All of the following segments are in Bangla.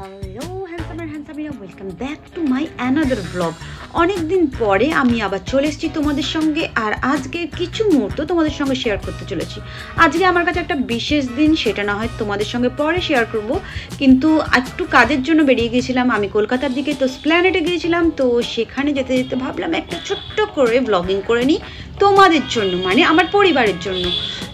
হ্যালো হ্যান্ডসামেরা welcome back to my another blog. অনেক দিন পরে আমি আবার চলে এসেছি তোমাদের সঙ্গে, আর আজকে কিছু মুহূর্ত তোমাদের সঙ্গে শেয়ার করতে চলেছি। আজকে আমার কাছে একটা বিশেষ দিন, সেটা না হয় তোমাদের সঙ্গে পরে শেয়ার করব, কিন্তু একটু কাজের জন্য বেরিয়ে গিয়েছিলাম আমি কলকাতার দিকে। তো এসপ্ল্যানেডে গিয়েছিলাম, তো সেখানে যেতে যেতে ভাবলাম একটা ছোট্ট করে ব্লগিং করে নিই তোমাদের জন্য, মানে আমার পরিবারের জন্য।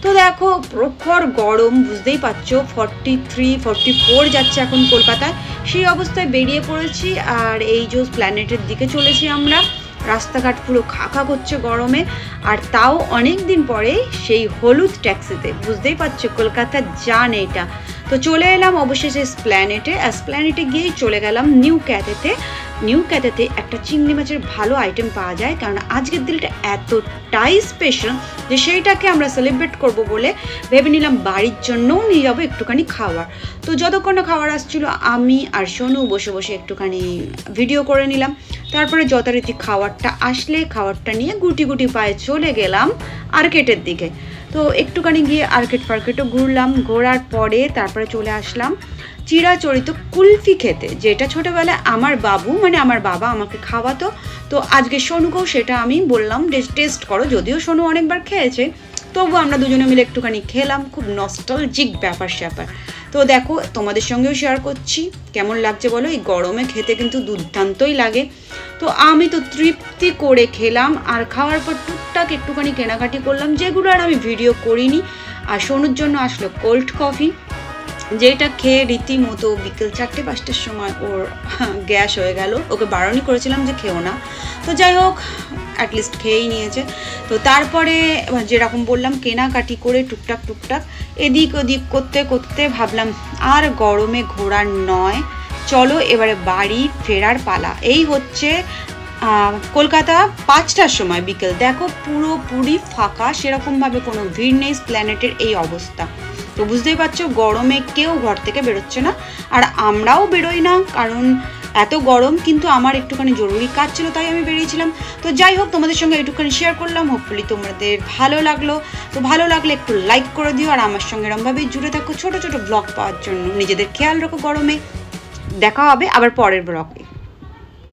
তো দেখো প্রখর গরম, বুঝতেই পারছো 43-44 যাচ্ছে এখন কলকাতায়। সেই অবস্থায় বেরিয়ে পড়েছি, আর এই যে প্ল্যানেটের দিকে চলেছি আমরা। রাস্তাঘাট পুরো খাখা করছে গরমে, আর তাও অনেক দিন পরে সেই হলুদ ট্যাক্সিতে। বুঝতেই পারছো কলকাতার জান এটা। তো চলে এলাম অবশেষে এসপ্ল্যানেটে গিয়েই চলে গেলাম নিউ ক্যাথেতে একটা চিংড়ি মাছের ভালো আইটেম পাওয়া যায়, কারণ আজকের দিনটা এতটাই স্পেশাল যে সেইটাকে আমরা সেলিব্রেট করব বলে ভেবে নিলাম বাড়ির জন্যও নিয়ে যাবো একটুখানি খাবার। তো যতক্ষণ না খাবার আসছিল আমি আর সোনু বসে বসে একটুখানি ভিডিও করে নিলাম। তারপরে যথারীতি খাবারটা আসলে খাবারটা নিয়ে গুটি গুটি পায়ে চলে গেলাম আর্কেটের দিকে। তো একটুখানি গিয়ে আর্কেটও ঘুরলাম, ঘোরার পরে তারপরে চলে আসলাম চিরাচরিত কুলফি খেতে, যেটা ছোটোবেলায় আমার বাবা আমাকে খাওয়াতো। তো আজকে সোনুকেও সেটা আমি বললাম টেস্ট করো, যদিও সোনু অনেকবার খেয়েছে, তবু আমরা দুজনে মিলে একটুখানি খেলাম। খুব নস্টালজিক ব্যাপার। তো দেখো তোমাদের সঙ্গেও শেয়ার করছি কেমন লাগছে বলো। এই গরমে খেতে কিন্তু দুর্দান্তই লাগে। তো আমি তো তৃপ্তি করে খেলাম, আর খাওয়ার পর টুকটাক একটুখানি কেনাকাটি করলাম, যেগুলো আর আমি ভিডিও করিনি। আর সোনুর জন্য আসলো কোল্ড কফি, যেটা খেয়ে রীতিমতো বিকেল 4-5টার সময় ওর গ্যাস হয়ে গেল। ওকে বারণই করেছিলাম যে খেও না, তো যাই হোক অ্যাটলিস্ট খেয়েই নিয়েছে। তো তারপরে যেরকম বললাম কেনাকাটি করে টুকটাক এদিক ওদিক করতে করতে ভাবলাম আর গরমে ঘোরার নয়, চলো এবারে বাড়ি ফেরার পালা। এই হচ্ছে কলকাতা 5টার সময় বিকেল। দেখো পুরোপুরি ফাঁকা, সেরকমভাবে কোনো ভিড় নেই, প্ল্যানেটের এই অবস্থা। তো বুঝতেই পারছো গরমে কেউ ঘর থেকে বেরোচ্ছে না, আর আমরাও বেরোই না, কারণ এত গরম। কিন্তু আমার একটুখানি জরুরি কাজ ছিল, তাই আমি বেরিয়েছিলাম। তো যাই হোক তোমাদের সঙ্গে একটুখানি শেয়ার করলাম, হোপফুলি তোমাদের ভালো লাগলো। তো ভালো লাগলে একটু লাইক করে দিও, আর আমার সঙ্গে এরমভাবেই জুড়ে থাকো ছোটো ছোটো ব্লগ পাওয়ার জন্য। নিজেদের খেয়াল রাখো গরমে। দেখা হবে আবার পরের ব্লগে।